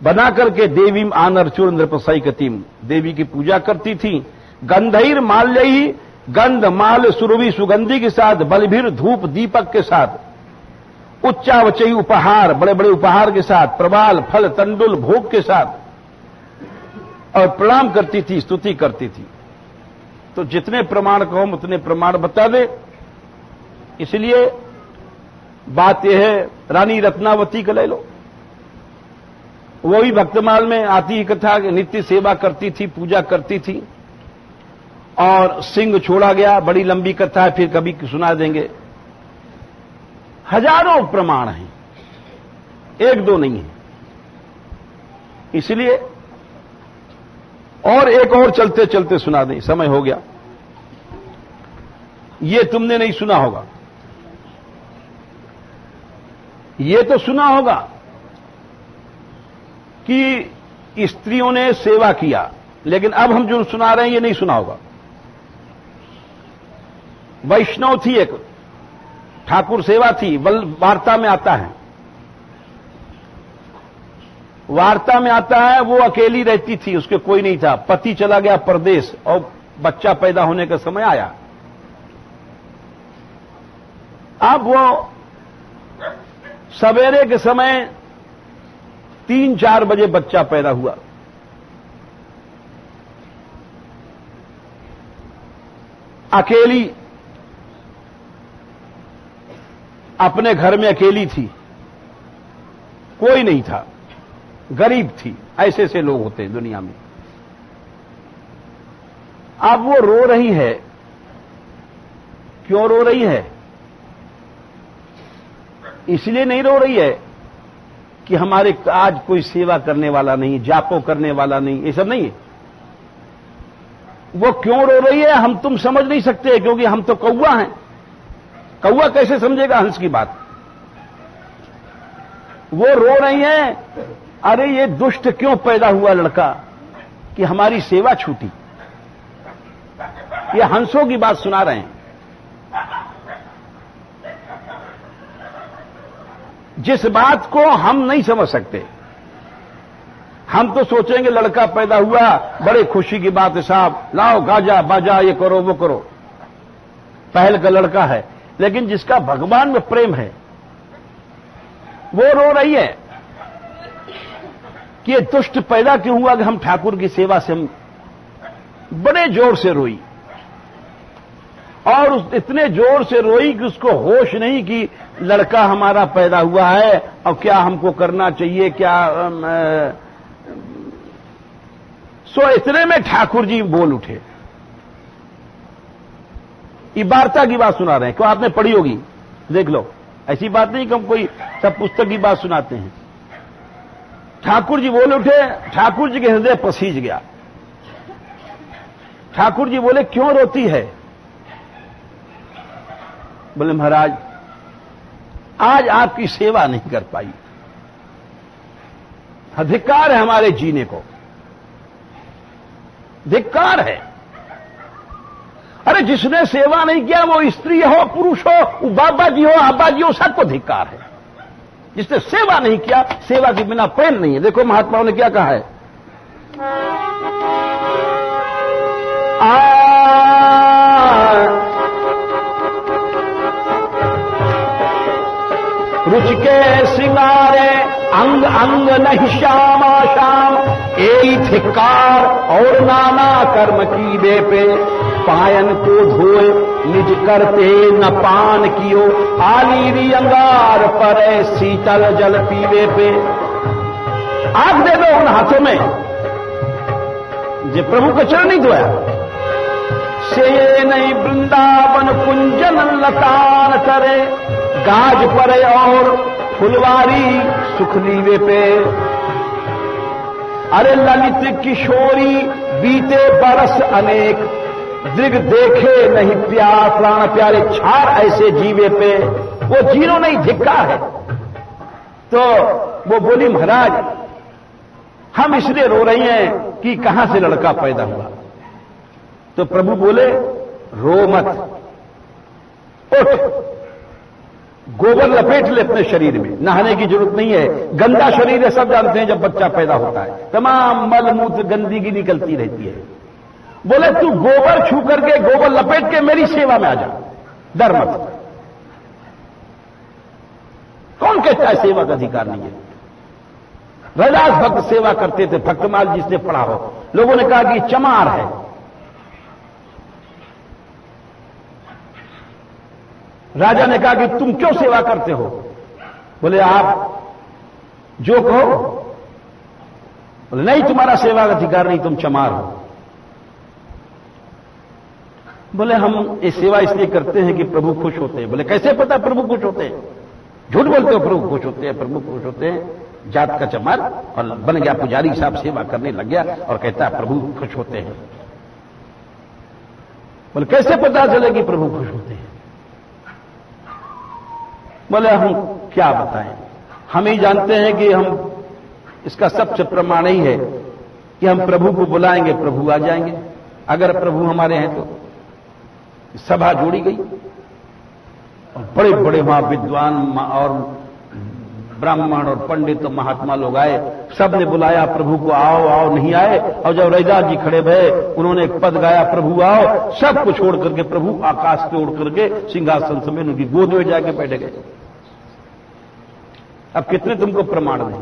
बना करके देवीम आनर्चुर नृपसैकतिम, देवी की पूजा करती थी। गंधैर माल्यई, गंध माल सुरभि सुगंधि के साथ, बलभीर धूप दीपक के साथ, उच्चावचयी उपहार बड़े बड़े उपहार के साथ, प्रवाल फल तंडुल भोग के साथ, और प्रणाम करती थी, स्तुति करती थी। तो जितने प्रमाण कहो उतने प्रमाण बता दे। इसलिए बात यह है, रानी रत्नावती का ले लो, वो भी भक्तमाल में आती ही कथा, नित्य सेवा करती थी, पूजा करती थी, और सिंह छोड़ा गया। बड़ी लंबी कथा है, फिर कभी सुना देंगे। हजारों प्रमाण हैं, एक दो नहीं है। इसलिए और एक और चलते चलते सुना दें, समय हो गया। ये तुमने नहीं सुना होगा, ये तो सुना होगा कि स्त्रियों ने सेवा किया, लेकिन अब हम जो सुना रहे हैं ये नहीं सुना होगा। वैष्णव थी एक, ठाकुर सेवा थी, वार्ता में आता है, वार्ता में आता है वो अकेली रहती थी, उसके कोई नहीं था, पति चला गया परदेश और बच्चा पैदा होने का समय आया। अब वो सवेरे के समय 3-4 बजे बच्चा पैदा हुआ। अकेली अपने घर में अकेली थी, कोई नहीं था, गरीब थी। ऐसे ऐसे लोग होते हैं दुनिया में। अब वो रो रही है। क्यों रो रही है? इसलिए नहीं रो रही है कि हमारे आज कोई सेवा करने वाला नहीं, जापो करने वाला नहीं, ये सब नहीं है। वो क्यों रो रही है हम तुम समझ नहीं सकते, क्योंकि हम तो कौवा हैं। कौवा कैसे समझेगा हंस की बात? वो रो रही है, अरे ये दुष्ट क्यों पैदा हुआ लड़का कि हमारी सेवा छूटी। ये हंसों की बात सुना रहे हैं। जिस बात को हम नहीं समझ सकते, हम तो सोचेंगे लड़का पैदा हुआ, बड़े खुशी की बात है साहब, लाओ गाजा बाजा, ये करो वो करो, पहल का लड़का है। लेकिन जिसका भगवान में प्रेम है वो रो रही है कि ये दुष्ट पैदा क्यों हुआ कि हम ठाकुर की सेवा से हम बड़े जोर से रोई, और इतने जोर से रोई कि उसको होश नहीं कि लड़का हमारा पैदा हुआ है और क्या हमको करना चाहिए, क्या सो इतने में ठाकुर जी बोल उठे। ये वार्ता की बात सुना रहे हैं, क्यों आपने पढ़ी होगी, देख लो। ऐसी बात नहीं कि हम कोई सब पुस्तक की बात सुनाते हैं। ठाकुर जी बोल उठे, ठाकुर जी के हृदय पसीज गया। ठाकुर जी बोले, क्यों रोती है? बोले, महाराज आज आपकी सेवा नहीं कर पाई, अधिकार है हमारे जीने को, धिक्कार है। अरे जिसने सेवा नहीं किया, वो स्त्री हो पुरुष हो, वो बाबा जी हो आबा जी हो, सबको धिक्कार है। जिसने सेवा नहीं किया, सेवा के बिना प्रेम नहीं है। देखो महात्माओं ने क्या कहा है, रुचि के सिंगारे अंग अंग नहीं श्यामा श्याम, एक धिक्कार और नाना कर्म की दे पे, पायन को धोए निज करते न पान कियो, आलीरी अंगार पर शीतल जल पीवे पे। आग दे दो उन हाथों में जे प्रभु का चरण नहीं धोया। से नहीं वृंदावन कुंजन लतान करे, गाज परे और फुलवारी सुखलीवे पे। अरे ललित किशोरी बीते बरस अनेक, दृग देखे नहीं प्यार प्राण प्यारे छाड़ ऐसे जीवे पे, वो जीरो नहीं धिक्का है। तो वो बोली महाराज हम इसलिए रो रही हैं कि कहां से लड़का पैदा हुआ। तो प्रभु बोले रो मत, उठ, गोबर लपेट ले अपने शरीर में, नहाने की जरूरत नहीं है। गंदा शरीर है, सब जानते हैं, जब बच्चा पैदा होता है तमाम मल मूत्र गंदगी निकलती रहती है। बोले तू गोबर छू करके, गोबर लपेट के मेरी सेवा में आ जा, डर मत। कौन कहता है सेवा का अधिकार नहीं है? रैदास भक्त सेवा करते थे, भक्तमाल जिसने पढ़ा हो। लोगों ने कहा कि चमार है। राजा ने कहा कि तुम क्यों सेवा करते हो? बोले आप जो कहो। बोले नहीं, तुम्हारा सेवा का अधिकार नहीं, तुम चमार हो। बोले हम ये सेवा इसलिए करते हैं कि प्रभु खुश होते हैं। बोले कैसे पता प्रभु खुश होते हैं? झूठ बोलते हो, प्रभु खुश होते हैं, प्रभु खुश होते हैं। जात का चमार और बन गया पुजारी साहब, सेवा करने लग गया और कहता है प्रभु खुश होते हैं। बोले कैसे पता चले कि प्रभु खुश होते हैं? बोले हम क्या बताएं, हम ही जानते हैं कि हम, इसका सबसे प्रमाण ही है कि हम प्रभु को बुलाएंगे, प्रभु आ जाएंगे। अगर प्रभु हमारे हैं तो सभा जोड़ी गई और बड़े बड़े वहां विद्वान और ब्राह्मण और पंडित और महात्मा लोग आए। सब ने बुलाया प्रभु को, आओ आओ, नहीं आए। और जब रैदास जी खड़े भये, उन्होंने एक पद गाया, प्रभु आओ। सब कुछ छोड़ करके प्रभु आकाश पे उड़ करके सिंहासन समेत उनकी गोद में जाके बैठ गए। अब कितने तुमको प्रमाण दें?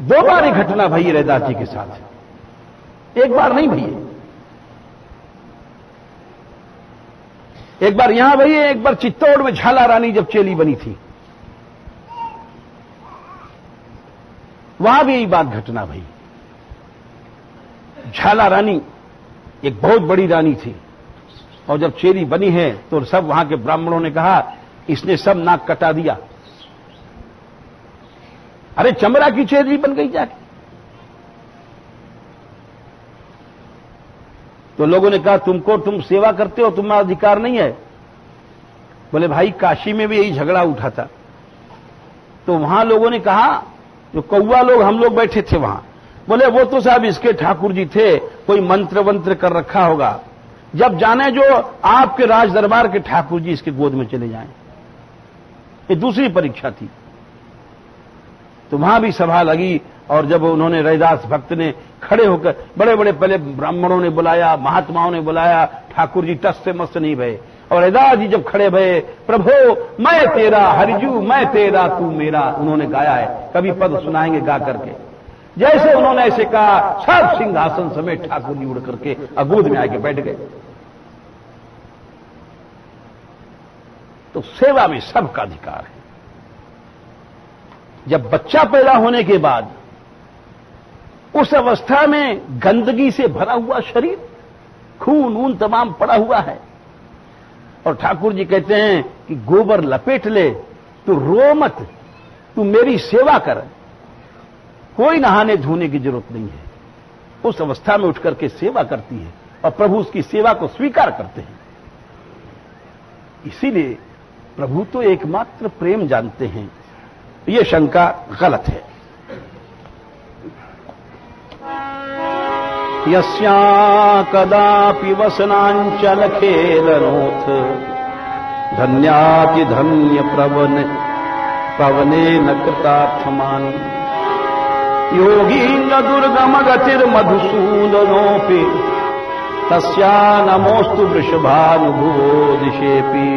2 बार ये घटना भई रैदास जी के साथ, एक बार नहीं भई। एक बार यहां भई, एक बार चित्तौड़ में झाला रानी जब चेली बनी थी, वहां भी यही बात घटना भई। झाला रानी एक बहुत बड़ी रानी थी और जब चेली बनी है तो सब वहां के ब्राह्मणों ने कहा इसने सब नाक कटा दिया। अरे चमड़ा की चेली बन गई जाके। तो लोगों ने कहा तुम सेवा करते हो, तुम्हारा अधिकार नहीं है। बोले भाई काशी में भी यही झगड़ा उठा था। तो वहां लोगों ने कहा, जो कौवा लोग हम लोग बैठे थे वहां, बोले वो तो साहब इसके ठाकुर जी थे, कोई मंत्र वंत्र कर रखा होगा, जब जाने जो आपके राज दरबार के ठाकुर जी इसके गोद में चले जाएं। ये दूसरी परीक्षा थी। तो वहां भी सभा लगी और जब उन्होंने रैदास भक्त ने खड़े होकर, बड़े बड़े पहले ब्राह्मणों ने बुलाया, महात्माओं ने बुलाया, ठाकुर जी टस से मस्त नहीं भये। और रैदास जी जब खड़े भये, प्रभो मैं तेरा हरिजू, मैं तेरा तू मेरा, उन्होंने गाया है, कभी पद सुनाएंगे गा करके। जैसे उन्होंने ऐसे कहा, सब सिंहासन समेत ठाकुर जी उड़ करके गोद में आके बैठ गए। तो सेवा में सबका अधिकार है। जब बच्चा पैदा होने के बाद उस अवस्था में गंदगी से भरा हुआ शरीर, खून ऊन तमाम पड़ा हुआ है, और ठाकुर जी कहते हैं कि गोबर लपेट ले, तू रो मत, तू मेरी सेवा कर, कोई नहाने धोने की जरूरत नहीं है। उस अवस्था में उठ करके सेवा करती है और प्रभु उसकी सेवा को स्वीकार करते हैं। इसीलिए प्रभु तो एकमात्र प्रेम जानते हैं। ये शंका गलत है। यस्या कदापि वसनांचल खेलनोथ धन्याति धन्य पवने न कृतार्थमान योगी न दुर्गम गतिर मधुसूदनोपि तस्या नमोस्तु वृषभानुभुवो दिशेपि।